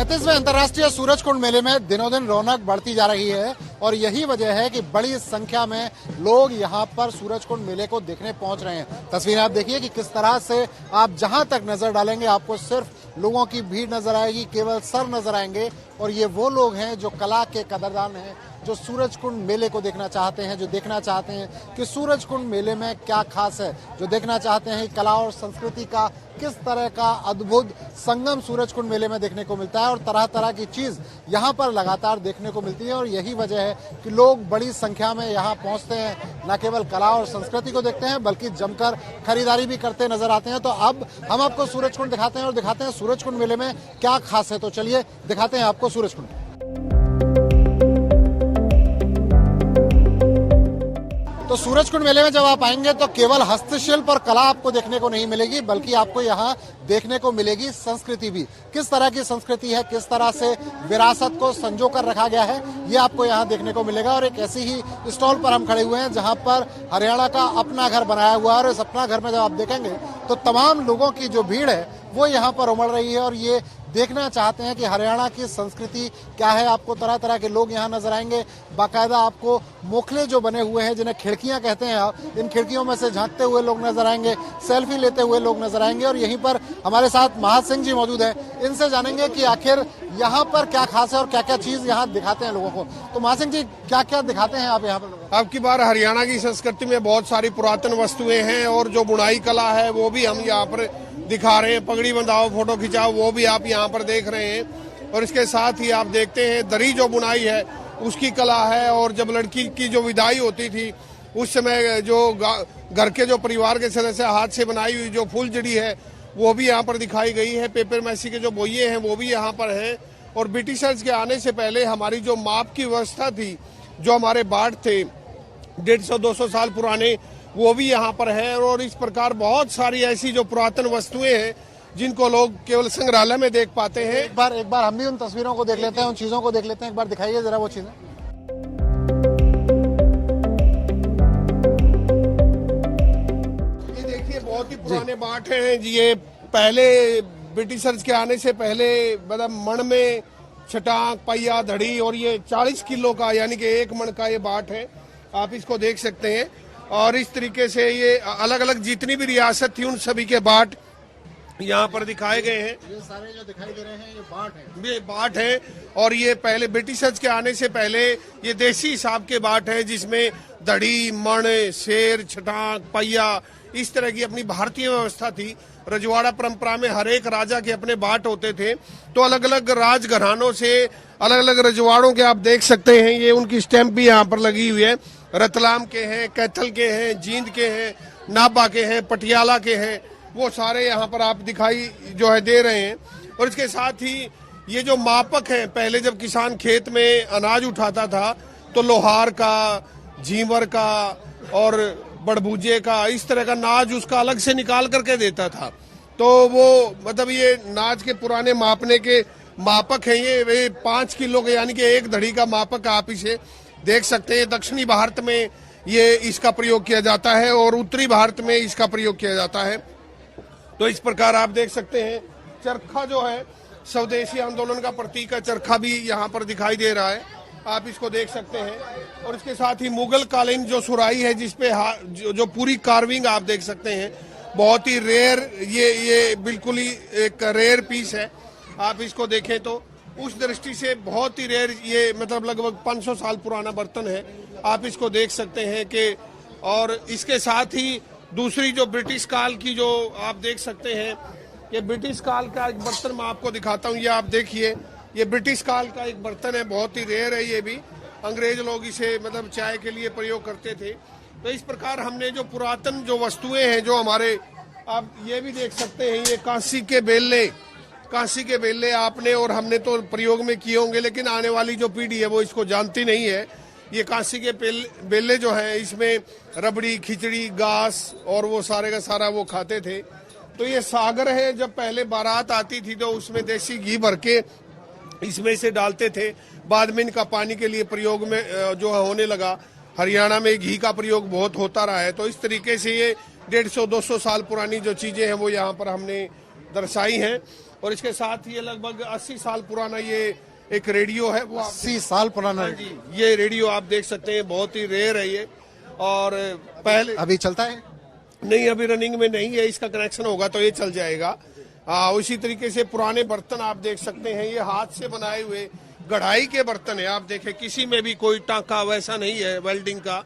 35वें अंतर्राष्ट्रीय सूरजकुंड मेले में दिनों दिन रौनक बढ़ती जा रही है और यही वजह है कि बड़ी संख्या में लोग यहां पर सूरजकुंड मेले को देखने पहुंच रहे हैं। तस्वीरें आप देखिए कि किस तरह से आप जहां तक नजर डालेंगे आपको सिर्फ लोगों की भीड़ नजर आएगी, केवल सर नजर आएंगे। और ये वो लोग हैं जो कला के कदरदान हैं, जो सूरजकुंड मेले को देखना चाहते हैं, जो देखना चाहते हैं कि सूरजकुंड मेले में क्या खास है, जो देखना चाहते हैं कि कला और संस्कृति का किस तरह का अद्भुत संगम सूरजकुंड मेले में देखने को मिलता है और तरह तरह की चीज यहाँ पर लगातार देखने को मिलती है। और यही वजह है कि लोग बड़ी संख्या में यहाँ पहुँचते हैं, न केवल कला और संस्कृति को देखते हैं बल्कि जमकर खरीदारी भी करते नजर आते हैं। तो अब हम आपको सूरजकुंड दिखाते हैं और दिखाते हैं सूरजकुंड मेले में क्या खास है। तो चलिए दिखाते हैं आपको सूरजकुंड। तो सूरजकुंड मेले में जब आप आएंगे तो केवल हस्तशिल्प और कला आपको देखने को नहीं मिलेगी बल्कि आपको यहाँ देखने को मिलेगी संस्कृति भी। किस तरह की संस्कृति है, किस तरह से विरासत को संजो कर रखा गया है, ये आपको यहाँ देखने को मिलेगा। और एक ऐसी ही स्टॉल पर हम खड़े हुए हैं जहाँ पर हरियाणा का अपना घर बनाया हुआ है और इस अपना घर में जब आप देखेंगे तो तमाम लोगों की जो भीड़ है वो यहाँ पर उमड़ रही है और ये देखना चाहते हैं कि हरियाणा की संस्कृति क्या है। आपको तरह तरह के लोग यहाँ नजर आएंगे। बाकायदा आपको मोखले जो बने हुए हैं, जिन्हें खिड़कियां कहते हैं, आप इन खिड़कियों में से झांकते हुए लोग नजर आएंगे, सेल्फी लेते हुए लोग नजर आएंगे। और यहीं पर हमारे साथ महाज सिंह जी मौजूद है, इनसे जानेंगे कि आखिर यहाँ पर क्या खास है और क्या क्या चीज यहाँ दिखाते हैं लोगों को। तो महाज सिंह जी, क्या क्या दिखाते हैं आप यहाँ पर? अब की बार हरियाणा की संस्कृति में बहुत सारी पुरातन वस्तुएं हैं और जो बुनाई कला है वो भी हम यहाँ पर दिखा रहे हैं। पगड़ी बंधाओ, फोटो खिंचाओ, वो भी आप यहाँ पर देख रहे हैं। और इसके साथ ही आप देखते हैं दरी जो बुनाई है उसकी कला है। और जब लड़की की जो विदाई होती थी उस समय जो घर के जो परिवार के सदस्य हाथ से बनाई हुई जो फूलझड़ी है वो भी यहाँ पर दिखाई गई है। पेपर मैसी के जो बोइये हैं वो भी यहाँ पर हैं। और ब्रिटिशर्स के आने से पहले हमारी जो माप की व्यवस्था थी, जो हमारे बाट थे 150-200 साल पुराने, वो भी यहाँ पर है। और इस प्रकार बहुत सारी ऐसी जो पुरातन वस्तुएं हैं जिनको लोग केवल संग्रहालय में देख पाते हैं। एक बार हम भी उन तस्वीरों को देख लेते हैं, उन चीजों को देख लेते हैं। एक बार दिखाइए जरा वो चीजें। ये देखिए बहुत ही पुराने बाट हैं। ये पहले ब्रिटिशर्स के आने से पहले मतलब मण में छटाक, पहिया, धड़ी, और ये 40 किलो का यानी कि 1 मण का ये बाट है। आप इसको देख सकते हैं। और इस तरीके से ये अलग अलग जितनी भी रियासत थी उन सभी के बाट यहाँ पर दिखाए गए हैं। ये सारे जो दिखाई दे रहे हैं ये बाट हैं। ये बाट है। और ये पहले ब्रिटिशर्स के आने से पहले ये देसी हिसाब के बाट है जिसमें दड़ी, मण, शेर, छटाक, पहिया, इस तरह की अपनी भारतीय व्यवस्था थी। रजवाड़ा परंपरा में हर एक राजा के अपने बाट होते थे। तो अलग अलग राजघरानों से अलग अलग रजवाड़ों के आप देख सकते हैं। ये उनकी स्टैंप भी यहाँ पर लगी हुई है। रतलाम के हैं, कैथल के हैं, जींद के हैं, नाभा के हैं, पटियाला के हैं, वो सारे यहाँ पर आप दिखाई जो है दे रहे हैं। और इसके साथ ही ये जो मापक हैं, पहले जब किसान खेत में अनाज उठाता था तो लोहार का, झींवर का और बड़बूजे का, इस तरह का नाज उसका अलग से निकाल करके देता था। तो वो मतलब ये नाज के पुराने मापने के मापक हैं। ये 5 किलो के यानी कि 1 धड़ी का मापक आप इसे देख सकते हैं। दक्षिणी भारत में ये इसका प्रयोग किया जाता है और उत्तरी भारत में इसका प्रयोग किया जाता है। तो इस प्रकार आप देख सकते हैं। चरखा जो है स्वदेशी आंदोलन का प्रतीक है, चरखा भी यहाँ पर दिखाई दे रहा है, आप इसको देख सकते हैं। और इसके साथ ही मुगल कालीन जो सुराही है जिसपे जो पूरी कार्विंग आप देख सकते हैं, बहुत ही रेयर, ये बिल्कुल ही एक रेयर पीस है। आप इसको देखें तो उस दृष्टि से बहुत ही रेयर, ये मतलब लगभग 500 साल पुराना बर्तन है। आप इसको देख सकते हैं कि और इसके साथ ही दूसरी जो ब्रिटिश काल की जो आप देख सकते हैं, ये ब्रिटिश काल का एक बर्तन मैं आपको दिखाता हूँ। ये आप देखिए, ये ब्रिटिश काल का एक बर्तन है, बहुत ही रेयर है। ये भी अंग्रेज लोग इसे मतलब चाय के लिए प्रयोग करते थे। तो इस प्रकार हमने जो पुरातन जो वस्तुएं हैं जो हमारे, आप ये भी देख सकते हैं, ये कांसी के बेले आपने और हमने तो प्रयोग में किए होंगे, लेकिन आने वाली जो पीढ़ी है वो इसको जानती नहीं है। ये कांसी के बेले जो है इसमें रबड़ी, खिचड़ी, घास और वो सारे का सारा वो खाते थे। तो ये सागर है, जब पहले बारात आती थी तो उसमें देसी घी भर के इसमें से डालते थे। बाद में इनका पानी के लिए प्रयोग में जो होने लगा। हरियाणा में घी का प्रयोग बहुत होता रहा है। तो इस तरीके से ये 150-200 साल पुरानी जो चीजें हैं वो यहाँ पर हमने दर्शाई हैं। और इसके साथ ये लगभग 80 साल पुराना ये एक रेडियो है, वो 80 साल पुराना जी, ये रेडियो आप देख सकते हैं, बहुत ही रेयर है ये। और पहले अभी चलता है? नहीं, अभी रनिंग में नहीं है, इसका कनेक्शन होगा तो ये चल जाएगा। उसी तरीके से पुराने बर्तन आप देख सकते हैं, ये हाथ से बनाए हुए कढ़ाई के बर्तन है। आप देखें, किसी में भी कोई टांका वैसा नहीं है वेल्डिंग का।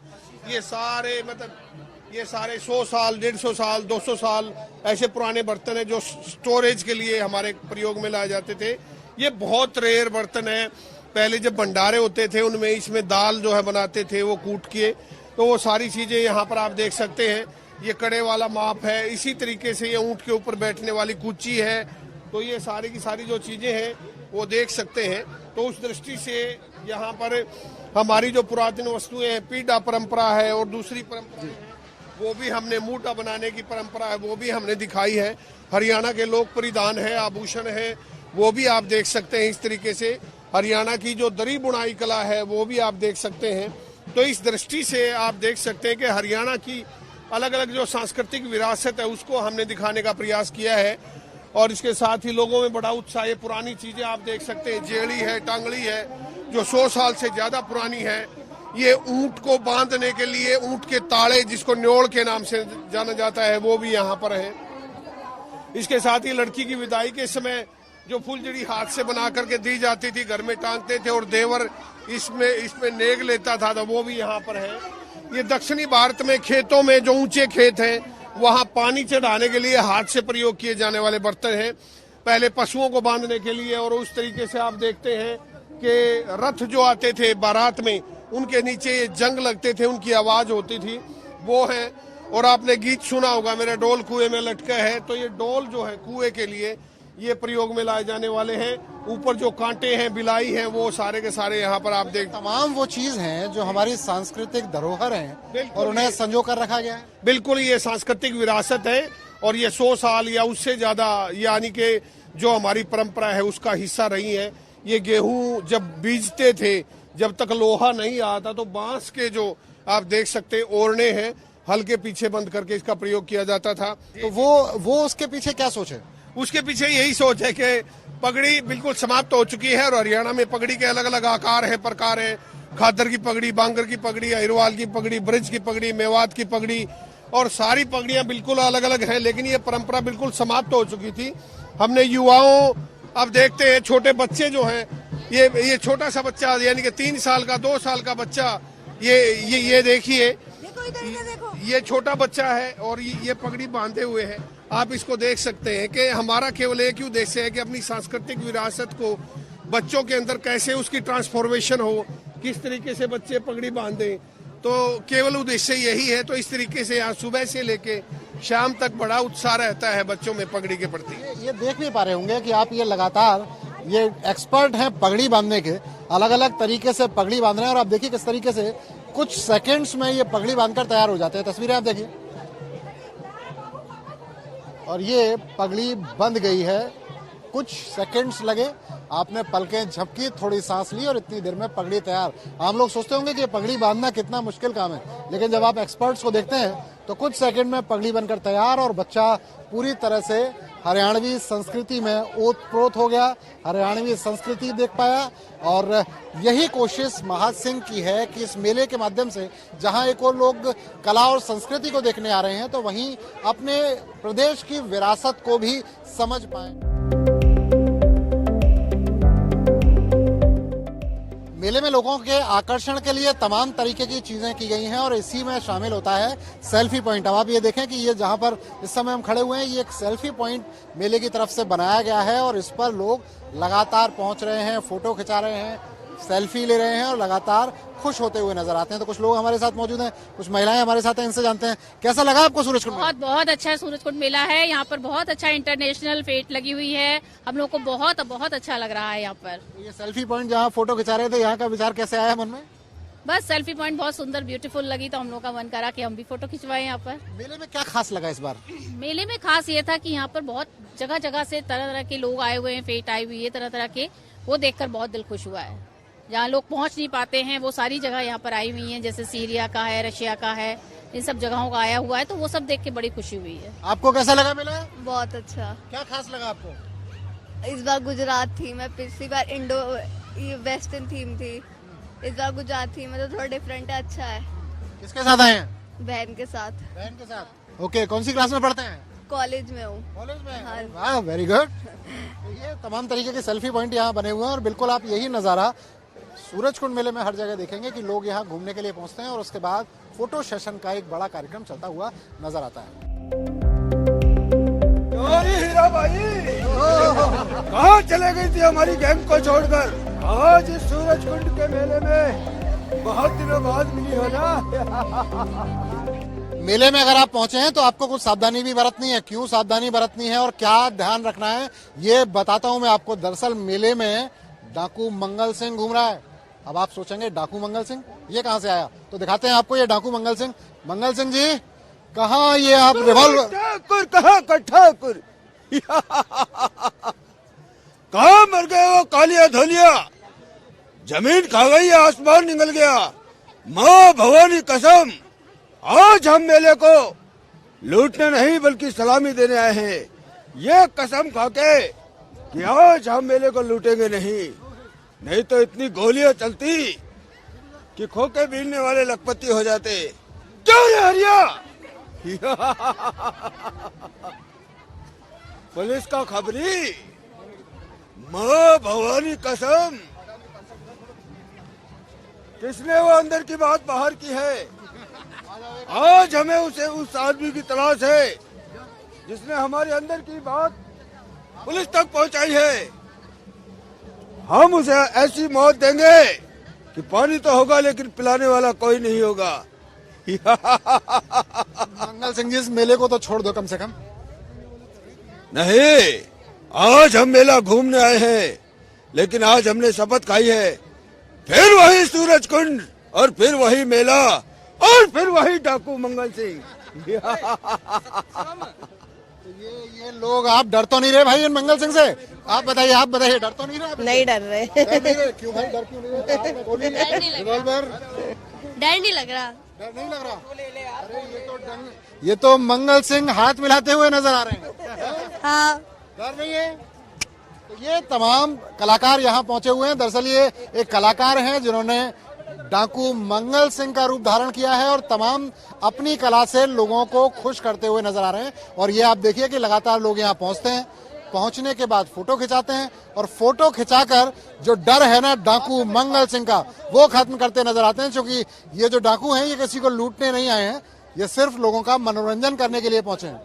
ये सारे मतलब ये सारे 100 साल, 150 साल, 200 साल ऐसे पुराने बर्तन है जो स्टोरेज के लिए हमारे प्रयोग में लाए जाते थे। ये बहुत रेयर बर्तन है। पहले जब भंडारे होते थे उनमें इसमें दाल जो है बनाते थे वो कूट के, तो वो सारी चीजें यहाँ पर आप देख सकते हैं। ये कड़े वाला माप है, इसी तरीके से ये ऊंट के ऊपर बैठने वाली कुची है। तो ये सारी की सारी जो चीजें हैं वो देख सकते हैं। तो उस दृष्टि से यहाँ पर हमारी जो पुरातन वस्तुएं हैं, पीढ़ा परंपरा है और दूसरी परंपरा है, वो भी हमने मूठा बनाने की परंपरा है वो भी हमने दिखाई है। हरियाणा के लोक परिधान है, आभूषण है, वो भी आप देख सकते हैं। इस तरीके से हरियाणा की जो दरी बुनाई कला है वो भी आप देख सकते हैं। तो इस दृष्टि से आप देख सकते हैं कि हरियाणा की अलग अलग जो सांस्कृतिक विरासत है उसको हमने दिखाने का प्रयास किया है। और इसके साथ ही लोगों में बड़ा उत्साह है। पुरानी चीजें आप देख सकते हैं, जेड़ी है, टांगड़ी है, जो 100 साल से ज्यादा पुरानी है। ये ऊंट को बांधने के लिए ऊंट के ताड़े, जिसको न्योड़ के नाम से जाना जाता है, वो भी यहाँ पर है। इसके साथ ही लड़की की विदाई के समय जो फुलझड़ी हाथ से बना करके दी जाती थी, घर में टांगते थे और देवर इसमें नेग लेता था, तो वो भी यहाँ पर है। ये दक्षिणी भारत में खेतों में जो ऊंचे खेत हैं वहां पानी चढ़ाने के लिए हाथ से प्रयोग किए जाने वाले बर्तन हैं, पहले पशुओं को बांधने के लिए। और उस तरीके से आप देखते हैं कि रथ जो आते थे बारात में, उनके नीचे ये जंग लगते थे, उनकी आवाज होती थी, वो है। और आपने गीत सुना होगा, मेरा डोल कुएं में लटका है। तो ये डोल जो है कुएं के लिए ये प्रयोग में लाए जाने वाले हैं। ऊपर जो कांटे हैं, बिलाई हैं, वो सारे के सारे यहाँ पर आप देख, तमाम वो चीज हैं जो हमारी सांस्कृतिक धरोहर हैं और उन्हें संजो कर रखा गया है। बिल्कुल, ये सांस्कृतिक विरासत है और ये 100 साल या उससे ज्यादा यानी कि जो हमारी परंपरा है उसका हिस्सा रही है। ये गेहूं जब बीजते थे, जब तक लोहा नहीं आता, तो बांस के जो आप देख सकते ओरने हैं, हल के पीछे बंद करके इसका प्रयोग किया जाता था। तो वो उसके पीछे क्या सोच है? उसके पीछे यही सोच है कि पगड़ी बिल्कुल समाप्त हो चुकी है और हरियाणा में पगड़ी के अलग अलग आकार हैं, प्रकार हैं। खादर की पगड़ी, बांगर की पगड़ी, अहिरवाल की पगड़ी, ब्रज की पगड़ी, मेवात की पगड़ी, और सारी पगड़ियां बिल्कुल अलग अलग हैं। लेकिन ये परंपरा बिल्कुल समाप्त हो चुकी थी। हमने युवाओं, अब देखते हैं छोटे बच्चे जो हैं, ये छोटा सा बच्चा यानी कि 3 साल का, 2 साल का बच्चा, ये देखिए, ये छोटा बच्चा है और ये पगड़ी बांधे हुए है। आप इसको देख सकते हैं कि हमारा केवल एक ही उद्देश्य है कि अपनी सांस्कृतिक विरासत को बच्चों के अंदर कैसे उसकी ट्रांसफॉर्मेशन हो, किस तरीके से बच्चे पगड़ी बांधे, तो केवल उद्देश्य यही है। तो इस तरीके से आज सुबह से लेके शाम तक बड़ा उत्साह रहता है बच्चों में पगड़ी के प्रति। ये देख भी पा रहे होंगे कि आप ये लगातार ये एक्सपर्ट हैं पगड़ी बांधने के, अलग अलग तरीके से पगड़ी बांध रहे हैं। और आप देखिए किस तरीके से कुछ सेकंड्स में ये पगड़ी बांधकर तैयार हो जाते हैं। तस्वीरें आप देखिए, और ये पगड़ी बंध गई है। कुछ सेकंड्स लगे, आपने पलकें झपकी, थोड़ी सांस ली और इतनी देर में पगड़ी तैयार। आम लोग सोचते होंगे कि ये पगड़ी बांधना कितना मुश्किल काम है, लेकिन जब आप एक्सपर्ट्स को देखते हैं तो कुछ सेकंड में पगड़ी बनकर तैयार और बच्चा पूरी तरह से हरियाणवी संस्कृति में ओतप्रोत हो गया, हरियाणवी संस्कृति देख पाया। और यही कोशिश महाज सिंह की है कि इस मेले के माध्यम से जहां एक और लोग कला और संस्कृति को देखने आ रहे हैं, तो वहीं अपने प्रदेश की विरासत को भी समझ पाए। मेले में लोगों के आकर्षण के लिए तमाम तरीके की चीजें की गई हैं और इसी में शामिल होता है सेल्फी पॉइंट। अब आप ये देखें कि ये जहां पर इस समय हम खड़े हुए हैं, ये एक सेल्फी पॉइंट मेले की तरफ से बनाया गया है और इस पर लोग लगातार पहुंच रहे हैं, फोटो खिंचा रहे हैं, सेल्फी ले रहे हैं और लगातार खुश होते हुए नजर आते हैं। तो कुछ लोग हमारे साथ मौजूद हैं, कुछ महिलाएं हमारे साथ हैं, इनसे जानते हैं कैसा लगा आपको सूरजकुंड मेला? बहुत अच्छा सूरजकुंड मेला है। यहाँ पर बहुत अच्छा इंटरनेशनल फेट लगी हुई है, हम लोग को बहुत अच्छा लग रहा है यहाँ पर। ये सेल्फी पॉइंट जहाँ फोटो खिंचा रहे थे, यहाँ का विचार कैसे आया मन में? बस सेल्फी पॉइंट बहुत सुंदर ब्यूटीफुल लगी तो हम लोग का मन करा कि हम भी फोटो खिंचवाएं यहाँ पर। मेले में क्या खास लगा इस बार? मेले में खास ये था कि यहाँ पर बहुत जगह जगह से तरह तरह के लोग आए हुए हैं, फेट आई हुई है तरह तरह के, वो देखकर बहुत दिल खुश हुआ है। जहाँ लोग पहुंच नहीं पाते हैं वो सारी जगह यहाँ पर आई हुई हैं, जैसे सीरिया का है, रशिया का है, इन सब जगहों का आया हुआ है, तो वो सब देख के बड़ी खुशी हुई है। आपको कैसा लगा मेला? बहुत अच्छा। क्या खास लगा आपको? इस बार गुजरात थी, मैं पिछली बार इंडो वेस्टर्न थीम थी, इस बार गुजरात थी, मतलब थोड़ा डिफरेंट है, अच्छा है। किसके साथ आए हैं? बहन के साथ। बहन के साथ। ओके, कौन सी क्लास में पढ़ते हैं? कॉलेज में हूँ। कॉलेज में? हाँ। वाह, वेरी गुड। ये तमाम तरीके के सेल्फी पॉइंट यहाँ बने हुए हैं और बिल्कुल आप यही नज़ारा सूरजकुंड मेले में हर जगह देखेंगे कि लोग यहाँ घूमने के लिए पहुँचते हैं और उसके बाद फोटो सेशन का एक बड़ा कार्यक्रम चलता हुआ नजर आता है। हीरा भाई, कहाँ चले गई थी हमारी गैंग को छोड़कर? आज इस सूरजकुंड के मेले में बहुत दिनों बाद मिली हो ना। मेले में अगर आप पहुंचे हैं तो आपको कुछ सावधानी भी बरतनी है। क्यों सावधानी बरतनी है और क्या ध्यान रखना है, ये बताता हूं मैं आपको। दरअसल मेले में डाकू मंगल सिंह घूम रहा है। अब आप सोचेंगे डाकू मंगल सिंह ये कहां से आया, तो दिखाते हैं आपको ये डाकू मंगल सिंह। मंगल सिंह जी, कहाँ ये आप रिवॉल्वर? ठाकुर कहाँ का ठाकुर? कहाँ मर गए वो कालिया धोलिया? जमीन खा गई, आसमान निकल गया। माँ भवानी कसम, आज हम मेले को लूटने नहीं बल्कि सलामी देने आए हैं। ये कसम खाके कि आज हम मेले को लूटेंगे नहीं तो इतनी गोलियां चलती कि खोके बीनने वाले लखपति हो जाते। क्यों रे हरिया? पुलिस का खबरी, माँ भवानी कसम, किसने वो अंदर की बात बाहर की है? आज हमें उस आदमी की तलाश है जिसने हमारे अंदर की बात पुलिस तक पहुंचाई है। हम उसे ऐसी मौत देंगे कि पानी तो होगा लेकिन पिलाने वाला कोई नहीं होगा। मंगल सिंह जी, इस मेले को तो छोड़ दो कम से कम। नहीं, आज हम मेला घूमने आए हैं, लेकिन आज हमने शपथ खाई है, फिर वही सूरजकुंड और फिर वही मेला और फिर वही डाकू मंगल सिंह। ये लोग, आप डर तो नहीं रहे भाई इन मंगल सिंह से? आप बताइए, डर तो नहीं रहे? नहीं डर रहे। डर नहीं रहे? क्यों भाई, डर क्यों नहीं रहे? गोली, रिवॉल्वर, डर नहीं लग रहा। डर नहीं लग रहा? अरे ये तो मंगल सिंह हाथ मिलाते हुए नजर आ रहे हैं। हाँ, डर नहीं है? तो ये तमाम कलाकार यहाँ पहुंचे हुए हैं। दरअसल ये एक कलाकार हैं जिन्होंने डाकू मंगल सिंह का रूप धारण किया है और तमाम अपनी कला से लोगों को खुश करते हुए नजर आ रहे हैं। और ये आप देखिए कि लगातार लोग यहाँ पहुंचते हैं, पहुंचने के बाद फोटो खिंचाते हैं और फोटो खिंचाकर जो डर है ना डाकू मंगल सिंह का, वो खत्म करते नजर आते हैं। क्योंकि ये जो डाकू हैं ये किसी को लूटने नहीं आए हैं, ये सिर्फ लोगों का मनोरंजन करने के लिए पहुंचे हैं।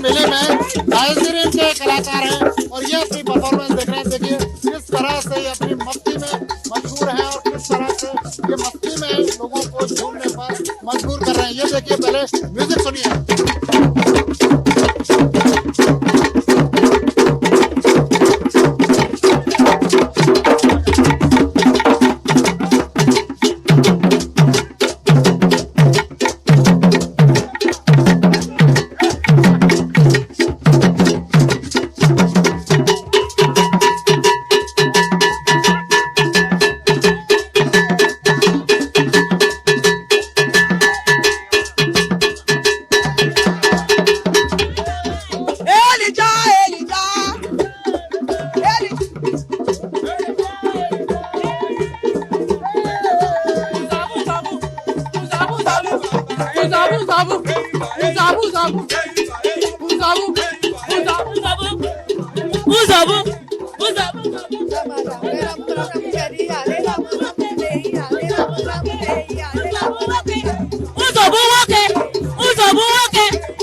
मेले में नाइजीरियन के कलाकार हैं और ये अपनी परफॉर्मेंस देख रहे हैं। देखिए किस तरह से ये अपनी मस्ती में मशहूर हैं और किस तरह से ये मस्ती में लोगों को झूमने पर मजबूर कर रहे हैं। ये देखिए, पहले म्यूजिक सुनिए। Uzobu woke.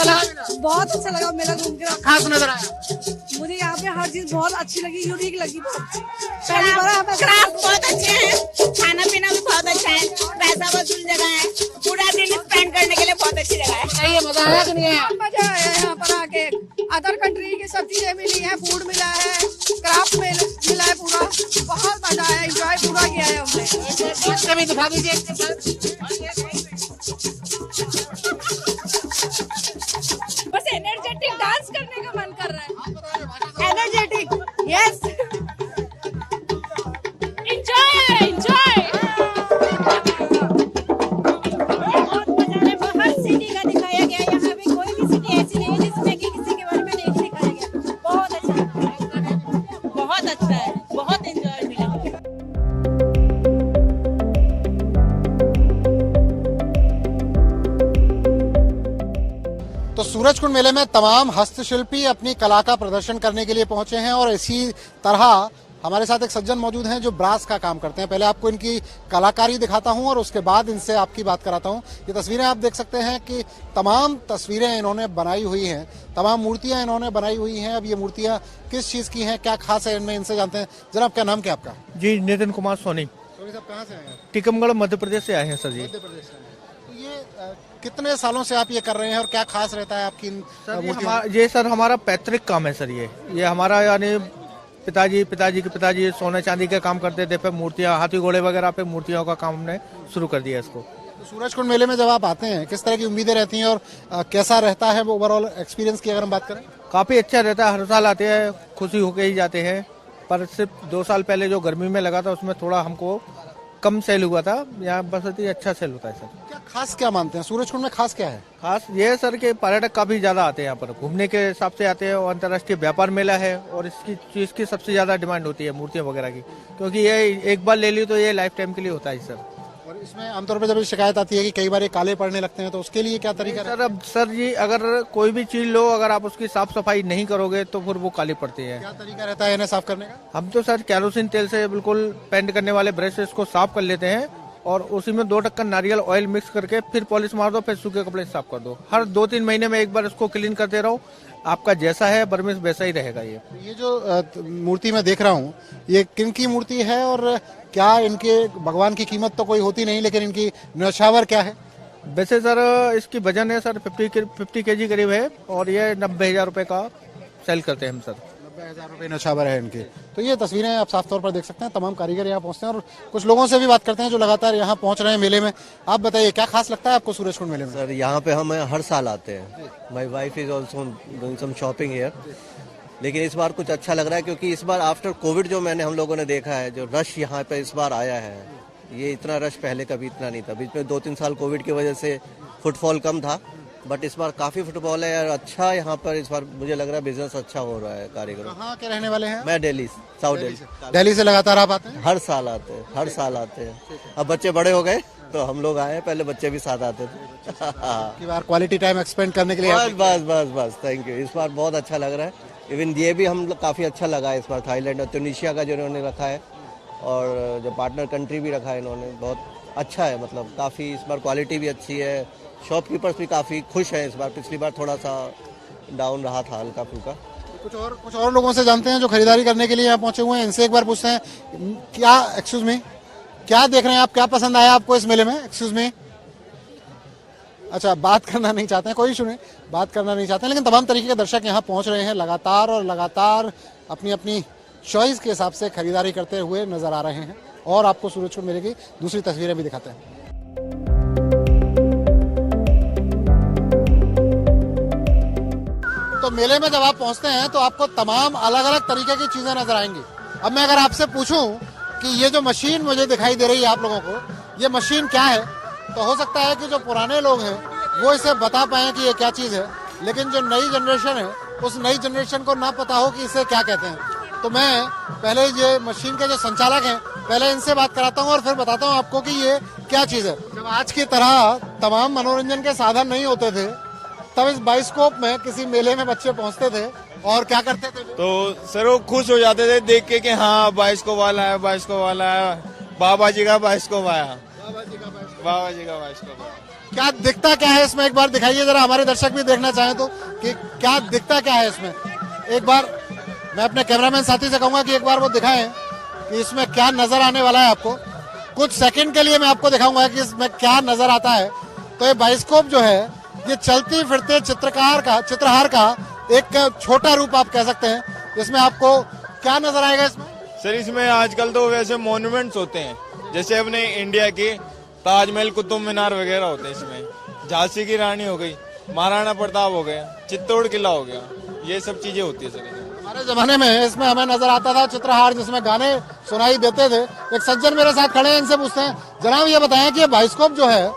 कैसा लगा मेला? बहुत अच्छा लगा मेला घूम के। खास नजर आया? मुझे यहाँ पे हर चीज बहुत अच्छी लगी, यूनिक लगी। पहली बार हमें क्राफ्ट बहुत अच्छे हैं, खाना पीना भी बहुत अच्छा है, पैसा वसूल जगह है, पूरा दिन स्पेंड करने के लिए बहुत अच्छी जगह है। ये मजा आया कि नहीं आया? मजा आया यहाँ पर आके। अदर कंट्री की सब चीजें मिली है, फूड मिला है, क्राफ्ट मिला है, पूरा बहुत मजा आया, एंजॉय पूरा किया है हमने। भी दिखा दीजिए। बस एनर्जेटिक डांस करने का मन कर रहा है। Energetic, yes. Enjoy enjoy. हर सिटी का दिखाया गया, यहाँ पे कोई भी सिटी ऐसी नहीं है जिसमें कि किसी के बारे में नहीं दिखाया गया। बहुत अच्छा, बहुत अच्छा है, बहुत एंजॉय मिला। तो सूरजकुंड मेले में तमाम हस्तशिल्पी अपनी कला का प्रदर्शन करने के लिए पहुंचे हैं और इसी तरह हमारे साथ एक सज्जन मौजूद हैं जो ब्रास का काम करते हैं। पहले आपको इनकी कलाकारी दिखाता हूं और उसके बाद इनसे आपकी बात कराता हूं। ये तस्वीरें आप देख सकते हैं कि तमाम तस्वीरें इन्होंने बनाई हुई हैं, तमाम मूर्तियां इन्होंने बनाई हुई हैं। अब ये मूर्तियां किस चीज की हैं, क्या खास है इनमें, इनसे जानते हैं। जनाब, क्या नाम क्या आपका? जी, नितिन कुमार सोनी। सोनी साहब कहाँ से आए हैं? टीकमगढ़ मध्य प्रदेश से आए हैं सर जी। मध्य प्रदेश से। तो ये कितने सालों से आप ये कर रहे हैं और क्या खास रहता है आपकी इन मूर्तियों में? ये सर हमारा पैतृक काम है सर। ये हमारा यानी पिताजी के पिताजी सोने चांदी का काम करते थे, फिर मूर्तियां, हाथी घोड़े वगैरह पे मूर्तियों का काम हमने शुरू कर दिया इसको। तो सूरजकुंड मेले में जब आप आते हैं किस तरह की उम्मीदें रहती हैं और कैसा रहता है वो ओवरऑल एक्सपीरियंस की अगर हम बात करें? काफी अच्छा रहता है, हर साल आते हैं, खुशी होके ही जाते हैं। पर सिर्फ 2 साल पहले जो गर्मी में लगा था उसमें थोड़ा हमको कम सेल हुआ था, यहाँ बस अच्छा सेल होता है सर। क्या खास क्या मानते हैं सूरजकुंड में, खास क्या है? खास ये है सर कि पर्यटक काफी ज्यादा आते हैं यहाँ पर, घूमने के हिसाब से आते हैं। और अंतर्राष्ट्रीय व्यापार मेला है और इसकी चीज की सबसे ज्यादा डिमांड होती है मूर्तियां वगैरह की, क्योंकि ये एक बार ले ली तो ये लाइफ टाइम के लिए होता है सर। और इसमें आमतौर पर जब ये शिकायत आती है कि कई बार ये काले पड़ने लगते हैं, तो उसके लिए क्या तरीका है? सर अब सर जी, अगर कोई भी चीज लो, अगर आप उसकी साफ सफाई नहीं करोगे तो फिर वो काली पड़ती है। क्या तरीका रहता है इन्हें साफ करने का? हम तो सर केरोसिन तेल से बिल्कुल पेंट करने वाले ब्रश से इसको साफ कर लेते हैं और उसी में 2 ढक्कन नारियल ऑयल मिक्स करके फिर पॉलिश मार दो, फिर सूखे कपड़े से साफ कर दो। हर 2-3 महीने में एक बार इसको क्लीन करते रहो, आपका जैसा है बर्मिश वैसा ही रहेगा। ये जो मूर्ति मैं देख रहा हूँ, ये किन की मूर्ति है और क्या इनके भगवान की कीमत तो कोई होती नहीं, लेकिन इनकी न्यौछावर क्या है? वैसे सर इसकी वजन है सर 50 केजी करीब है और ये 90,000 रुपए का सेल करते हैं हम सर। 90,000 रुपए नौछावर है इनकी। तो ये तस्वीरें आप साफ तौर पर देख सकते हैं। तमाम कारीगर यहाँ पहुंचते हैं और कुछ लोगों से भी बात करते हैं जो लगातार यहाँ पहुंच रहे हैं मेले में। आप बताइए क्या खास लगता है आपको सूरजकुंड मेले में? सर यहाँ पे हम हर साल आते हैं। My wife is also doing some shopping here, लेकिन इस बार कुछ अच्छा लग रहा है क्योंकि इस बार आफ्टर कोविड जो हम लोगों ने देखा है, जो रश यहाँ पे इस बार आया है, ये इतना रश पहले कभी इतना नहीं था। बीच में 2-3 साल कोविड की वजह से फुटफॉल कम था, बट इस बार काफी फुटबॉल है और अच्छा यहाँ पर इस बार मुझे लग रहा है बिजनेस अच्छा हो रहा है कारीगरों। कहाँ के रहने वाले हैं? मैं दिल्ली, साउथ दिल्ली। दिल्ली से लगातार आप आते हैं? हर साल आते हैं, हर साल आते हैं। अब बच्चे बड़े हो गए तो हम लोग आए, पहले बच्चे भी साथ आते थे। की बार क्वालिटी टाइम एक्सपेंड करने के लिए बस थैंक यू। इस बार बहुत अच्छा लग रहा है। इवन ये भी हम लोग काफी अच्छा लगा है इस बार। थाईलैंड और ट्यूनीशिया का जो इन्होंने रखा है और जो पार्टनर कंट्री भी रखा है इन्होंने, बहुत अच्छा है। मतलब काफी इस बार क्वालिटी भी अच्छी है, शॉपकीपर्स भी काफी खुश हैं इस बार। पिछली बार थोड़ा सा डाउन रहा था हल्का फुल्का। कुछ और लोगों से जानते हैं जो खरीदारी करने के लिए यहाँ पहुंचे हुए हैं, इनसे एक बार पूछते हैं। क्या एक्सक्यूज मी, क्या देख रहे हैं आप, क्या पसंद आया आपको इस मेले में? एक्सक्यूज मी, अच्छा बात करना नहीं चाहते हैं, कोई इशू नहीं, बात करना नहीं चाहते हैं, लेकिन तमाम तरीके के दर्शक यहाँ पहुंच रहे हैं लगातार और लगातार अपनी अपनी चॉइस के हिसाब से खरीदारी करते हुए नजर आ रहे हैं। और आपको सूरजकुंड मेले की दूसरी तस्वीरें भी दिखाते हैं। तो मेले में जब आप पहुंचते हैं तो आपको तमाम अलग अलग तरीके की चीजें नजर आएंगी। अब मैं अगर आपसे पूछूं कि ये जो मशीन मुझे दिखाई दे रही है आप लोगों को, ये मशीन क्या है, तो हो सकता है कि जो पुराने लोग हैं वो इसे बता पाए कि ये क्या चीज है, लेकिन जो नई जनरेशन है उस नई जनरेशन को ना पता हो कि इसे क्या कहते हैं। तो मैं पहले ये मशीन के जो संचालक हैं पहले इनसे बात कराता हूँ और फिर बताता हूँ आपको कि ये क्या चीज है। जब आज की तरह तमाम मनोरंजन के साधन नहीं होते थे तब इस बाइस्कोप में किसी मेले में बच्चे पहुंचते थे और क्या करते थे? तो सर वो खुश हो जाते थे देख के कि हाँ बाइस्कोप वाला है, बाइस्कोप वाला है, बाबा जी का बाइस्कोप आया। बाबा जी का बाइस्कोप बाबा जी का बाइस्कोप है। क्या दिखता क्या है इसमें, एक बार दिखाइए जरा, हमारे दर्शक भी देखना चाहें तो कि क्या दिखता क्या है इसमें। एक बार मैं अपने कैमरामैन साथी से कहूंगा कि एक बार वो दिखाएं कि इसमें क्या नजर आने वाला है आपको। कुछ सेकंड के लिए मैं आपको दिखाऊंगा कि इसमें क्या नजर आता है। तो ये बाइस्कोप जो है ये चलती फिरते चित्रहार का एक छोटा रूप आप कह सकते हैं। इसमें आपको क्या नजर आएगा इसमें? सर इसमें आजकल तो वैसे मॉन्यूमेंट्स होते हैं, जैसे अपने इंडिया के ताजमहल, कुतुब मीनार वगैरह होते हैं। इसमें झांसी की रानी हो गई, महाराणा प्रताप हो गया, चित्तौड़ किला हो गया, ये सब चीजें होती है सर। हमारे जमाने में इसमें हमें नजर आता था चित्रहार, जिसमें गाने सुनाई देते थे। एक सज्जन मेरे साथ खड़े हैं, इनसे पूछते हैं, जनाब ये बताएं कि ये बाइस्कोप जो है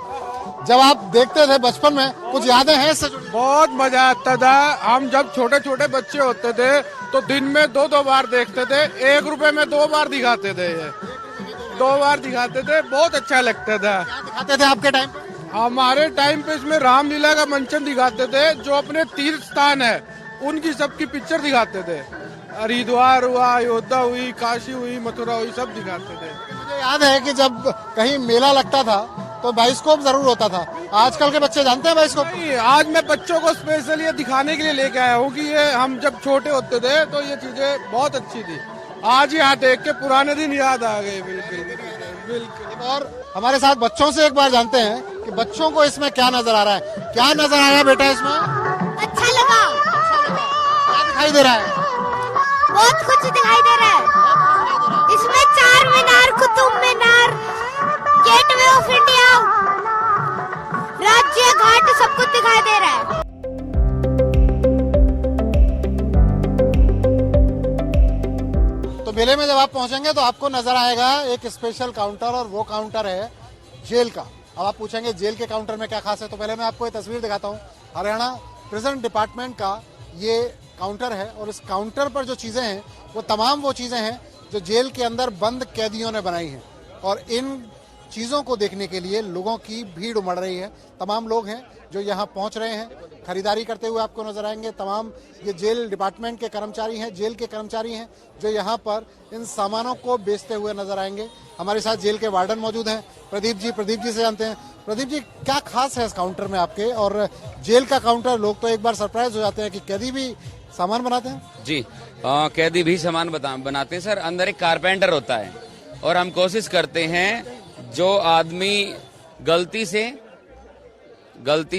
जब आप देखते थे बचपन में, कुछ यादें हैं इससे जुड़ी? बहुत मजा आता था। हम जब छोटे छोटे बच्चे होते थे तो दिन में 2-2 बार देखते थे। 1 रुपए में 2 बार दिखाते थे, ये 2 बार दिखाते थे, बहुत अच्छा लगता था। क्या दिखाते थे आपके टाइम पे? हमारे टाइम पे इसमें रामलीला का मंचन दिखाते थे, जो अपने तीर्थ स्थान है उनकी सबकी पिक्चर दिखाते थे। हरिद्वार हुआ, अयोध्या हुई, काशी हुई, मथुरा हुई, सब दिखाते थे। मुझे याद है कि जब कहीं मेला लगता था तो बाइस्कोप जरूर होता था। आजकल के बच्चे जानते हैं बाइस्कोप? नहीं, आज मैं बच्चों को स्पेशल ये दिखाने के लिए लेके आया हूँ कि ये हम जब छोटे होते थे तो ये चीजें बहुत अच्छी थी। आज यहाँ देख के पुराने दिन याद आ गए। बिल्कुल बिल्कुल। और हमारे साथ बच्चों से एक बार जानते हैं कि बच्चों को इसमें क्या नजर आ रहा है। क्या नजर आया बेटा इसमें? अच्छा लगा। क्या दिखाई दे रहा है? बहुत कुछ दिखाई दे रहा है। इसमें 4 मीनार, Qutub Minar, gateway of India, राज्य घाट, सब कुछ दिखाई दे रहा है। तो मेले में जब आप पहुंचेंगे तो आपको नजर आएगा एक स्पेशल काउंटर, और वो काउंटर है जेल का। अब आप पूछेंगे जेल के काउंटर में क्या खास है, तो पहले मैं आपको ये तस्वीर दिखाता हूँ। हरियाणा प्रिजन डिपार्टमेंट का ये काउंटर है, और इस काउंटर पर जो चीजें हैं वो तमाम वो चीजें हैं जो जेल के अंदर बंद कैदियों ने बनाई हैं। और इन चीजों को देखने के लिए लोगों की भीड़ उमड़ रही है। तमाम लोग हैं जो यहाँ पहुंच रहे हैं, खरीदारी करते हुए आपको नजर आएंगे। तमाम ये जेल डिपार्टमेंट के कर्मचारी हैं, जेल के कर्मचारी हैं जो यहाँ पर इन सामानों को बेचते हुए नजर आएंगे। हमारे साथ जेल के वार्डन मौजूद हैं, प्रदीप जी से जानते हैं। प्रदीप जी, क्या खास है इस काउंटर में आपके? और जेल का काउंटर, लोग तो एक बार सरप्राइज हो जाते हैं कि कैदी भी सामान बनाते हैं। जी, कैदी भी सामान बनाते हैं सर। अंदर एक कारपेंटर होता है, और हम कोशिश करते हैं जो आदमी गलती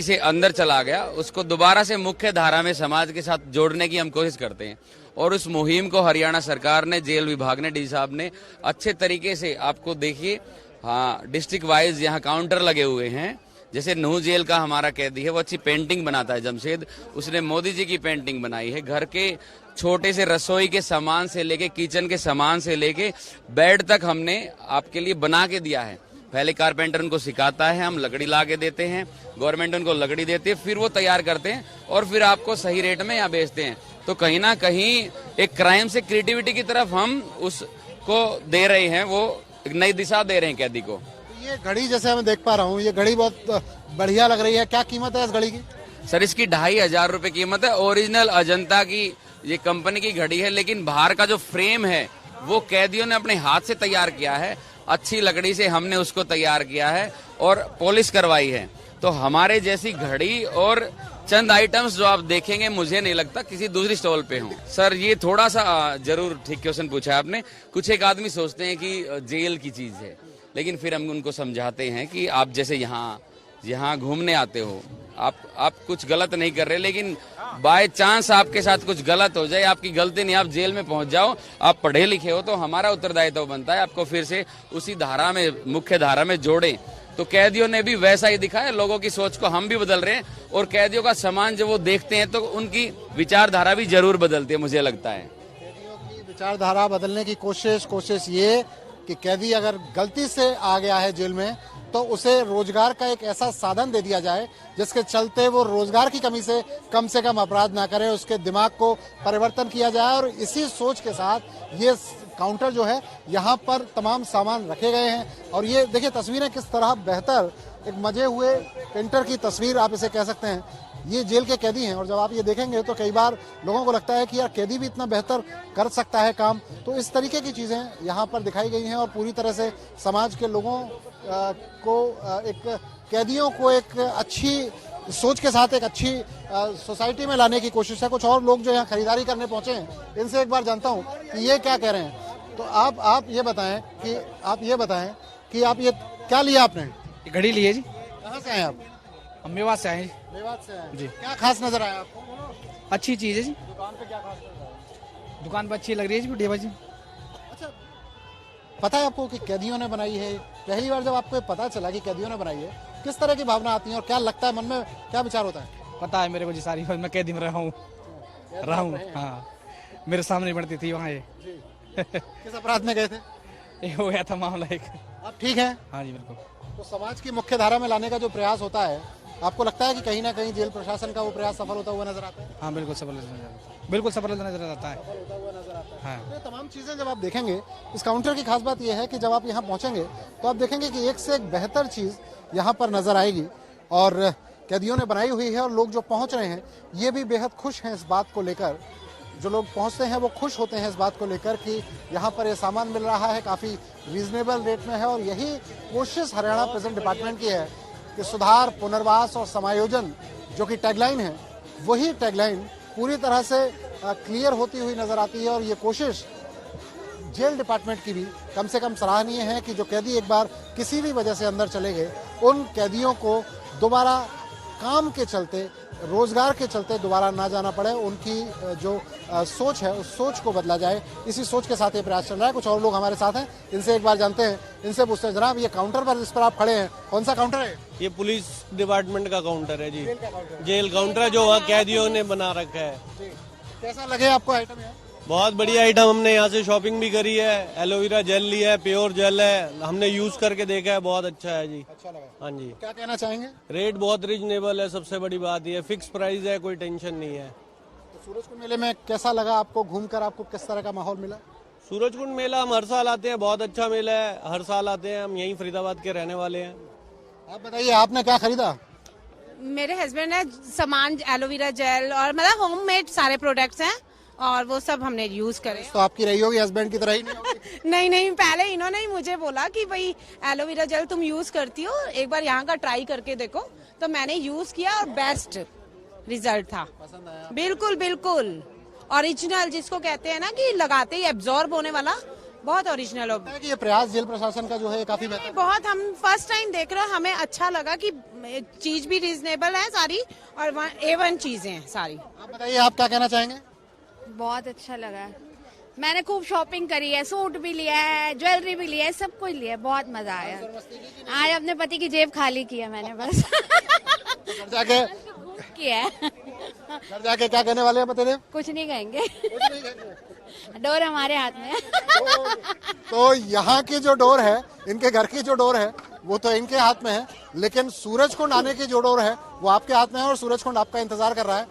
से अंदर चला गया उसको दोबारा से मुख्य धारा में समाज के साथ जोड़ने की हम कोशिश करते हैं। और उस मुहिम को हरियाणा सरकार ने, जेल विभाग ने, डी साहब ने अच्छे तरीके से, आपको देखिए, हाँ, डिस्ट्रिक्ट वाइज यहाँ काउंटर लगे हुए हैं। जैसे नूह जेल का हमारा कैदी है, वो अच्छी पेंटिंग बनाता है, जमशेद, उसने मोदी जी की पेंटिंग बनाई है। घर के छोटे से रसोई के सामान से लेके, किचन के सामान से लेके बेड तक हमने आपके लिए बना के दिया है। पहले कारपेंटर उनको सिखाता है, हम लकड़ी ला के देते हैं, गवर्नमेंट उनको लकड़ी देती है, फिर वो तैयार करते हैं और फिर आपको सही रेट में यहाँ बेचते हैं। तो कहीं ना कहीं एक क्राइम से क्रिएटिविटी की तरफ हम उसको दे रहे हैं, वो एक नई दिशा दे रहे हैं कैदी को। ये घड़ी जैसे मैं देख पा रहा हूँ, ये घड़ी बहुत बढ़िया लग रही है। क्या कीमत है इस घड़ी की? सर इसकी 2500 रुपए कीमत है। ओरिजिनल अजंता की ये कंपनी की घड़ी है, लेकिन बाहर का जो फ्रेम है वो कैदियों ने अपने हाथ से तैयार किया है। अच्छी लकड़ी से हमने उसको तैयार किया है और पॉलिश करवाई है। तो हमारे जैसी घड़ी और चंद आइटम्स जो आप देखेंगे, मुझे नहीं लगता किसी दूसरी स्टॉल पे हो। सर ये थोड़ा सा जरूर ठीक क्वेश्चन पूछा है आपने। कुछ एक आदमी सोचते हैं कि जेल की चीज है, लेकिन फिर हम उनको समझाते हैं कि आप जैसे यहाँ घूमने आते हो, आप कुछ गलत नहीं कर रहे, लेकिन बाय चांस आपके साथ कुछ गलत हो जाए, आपकी गलती नहीं, आप जेल में पहुंच जाओ, आप पढ़े लिखे हो, तो हमारा उत्तरदायित्व बनता है आपको फिर से उसी धारा में, मुख्य धारा में जोड़े। तो कैदियों ने भी वैसा ही दिखाया, लोगों की सोच को हम भी बदल रहे हैं, और कैदियों का सामान जब वो देखते हैं तो उनकी विचारधारा भी जरूर बदलती है, मुझे लगता है। कैदियों की विचारधारा बदलने की कोशिश ये कि कैदी अगर गलती से आ गया है जेल में तो उसे रोजगार का एक ऐसा साधन दे दिया जाए जिसके चलते वो रोजगार की कमी से कम अपराध ना करे, उसके दिमाग को परिवर्तन किया जाए। और इसी सोच के साथ ये काउंटर जो है यहाँ पर तमाम सामान रखे गए हैं। और ये देखिए तस्वीरें किस तरह बेहतर, एक मजे हुए पेंटर की तस्वीर आप इसे कह सकते हैं। ये जेल के कैदी हैं, और जब आप ये देखेंगे तो कई बार लोगों को लगता है कि यार कैदी भी इतना बेहतर कर सकता है काम। तो इस तरीके की चीजें यहाँ पर दिखाई गई हैं और पूरी तरह से समाज के लोगों एक कैदियों को एक अच्छी सोच के साथ एक अच्छी सोसाइटी में लाने की कोशिश है। कुछ और लोग जो यहाँ खरीदारी करने पहुंचे हैं, इनसे एक बार जानता हूँ कि ये क्या कह रहे हैं। तो आप ये बताएं कि आप ये क्या लिया आपने? घड़ी ली है जी। कहाँ से आए आप? हम मेवात से आए हैं। मेवात से आए जी। क्या खास नजर आया आपको? अच्छी चीज है जी। दुकान पे क्या खास नजर आया? दुकान पर अच्छी लग रही है जी बढ़िया भाजी। अच्छा, पता है आपको कि कैदियों ने बनाई है? पहली बार जब आपको पता चला कि कैदियों ने बनाई है, किस तरह की भावना आती है और क्या लगता है मन में, क्या विचार होता है? पता है मेरे को जी सारी, मैं कैदी में रहा हूँ। हाँ, मेरे सामने बढ़ती थी वहाँ ये। किस अपराध में गए थे? ये हो गया था मामला एक। आप ठीक है? हाँ जी बिल्कुल। तो समाज की मुख्य धारा में लाने का जो प्रयास होता है, आपको लगता है कि कहीं ना कहीं जेल प्रशासन का वो प्रयास सफल होता हुआ नजर आता है? हाँ बिल्कुल सफल नजर आता है, बिल्कुल सफल नजर आता है। होता हुआ नजर आता है। हाँ। तो ये तमाम चीजें जब आप देखेंगे, इस काउंटर की खास बात यह है कि जब आप यहाँ पहुंचेंगे तो आप देखेंगे कि एक से एक बेहतर चीज यहाँ पर नजर आएगी और कैदियों ने बनाई हुई है। और लोग जो पहुंच रहे हैं ये भी बेहद खुश हैं इस बात को लेकर। जो लोग पहुंचते हैं वो खुश होते हैं इस बात को लेकर कि यहाँ पर ये सामान मिल रहा है, काफी रीजनेबल रेट में है। और यही कोशिश हरियाणा प्रिजन डिपार्टमेंट की है कि सुधार, पुनर्वास और समायोजन जो कि टैगलाइन है, वही टैगलाइन पूरी तरह से क्लियर होती हुई नजर आती है। और ये कोशिश जेल डिपार्टमेंट की भी कम से कम सराहनीय है कि जो कैदी एक बार किसी भी वजह से अंदर चले गए, उन कैदियों को दोबारा काम के चलते, रोजगार के चलते दोबारा ना जाना पड़े। उनकी जो सोच है उस सोच को बदला जाए, इसी सोच के साथ ये प्रयास चल रहा है। कुछ और लोग हमारे साथ हैं, इनसे एक बार जानते हैं, इनसे पूछते हैं। जनाब, ये काउंटर पर जिस पर आप खड़े हैं, कौन सा काउंटर है? ये पुलिस डिपार्टमेंट का काउंटर है जी। जेल काउंटर जो वहाँ कैदियों ने बना रखा है। कैसा लगे आपको आइटम यहाँ? बहुत बढ़िया आइटम, हमने यहाँ से शॉपिंग भी करी है। एलोवेरा जेल लिया है, प्योर जेल है, हमने यूज करके देखा है, बहुत अच्छा है जी। अच्छा लगा? हाँ जी। क्या कहना चाहेंगे? रेट बहुत रीजनेबल है, सबसे बड़ी बात ये फिक्स प्राइस है, कोई टेंशन नहीं है। तो सूरजकुंड मेले में कैसा लगा आपको घूमकर? आपको किस तरह का माहौल मिला? सूरजकुंड मेला हम हर साल आते हैं, बहुत अच्छा मेला है, हर साल आते हैं। हम यहीं फरीदाबाद के रहने वाले हैं। आप बताइए, आपने क्या खरीदा? मेरे हस्बैंड ने सामान एलोवेरा जेल और मतलब होममेड सारे प्रोडक्ट्स हैं और वो सब हमने यूज करे। तो आपकी रही होगी, हस्बैंड की तरह ही नहीं होगी? नहीं, पहले इन्होंने ही मुझे बोला कि भाई एलोवेरा जेल तुम यूज करती हो, एक बार यहाँ का ट्राई करके देखो। तो मैंने यूज किया और बेस्ट रिजल्ट था। पसंद आया? बिल्कुल बिल्कुल ओरिजिनल, जिसको कहते हैं ना कि लगाते ही एब्जॉर्ब होने वाला, बहुत ओरिजिनल हो। कि ये प्रयास जेल प्रशासन का जो है काफी बेहतर, बहुत हम फर्स्ट टाइम देख रहे हो, हमें अच्छा लगा कि चीज भी रीजनेबल है सारी और A1 चीजें हैं सारी। आप बताइए, आप क्या कहना चाहेंगे? बहुत अच्छा लगा। मैंने खूब शॉपिंग करी है, सूट भी लिया है, ज्वेलरी भी लिया है, सब कुछ लिया है, बहुत मजा आया। आज अपने पति की जेब खाली की है मैंने बस। घर जाके किया है। घर जाके क्या कहने वाले हैं बताइए? कुछ नहीं कहेंगे, डोर हमारे हाथ में है। तो यहाँ की जो डोर है, इनके घर की जो डोर है, वो तो इनके हाथ में है, लेकिन सूरजकुंड आने की जो डोर है वो आपके हाथ में है और सूरजकुंड आपका इंतजार कर रहा है।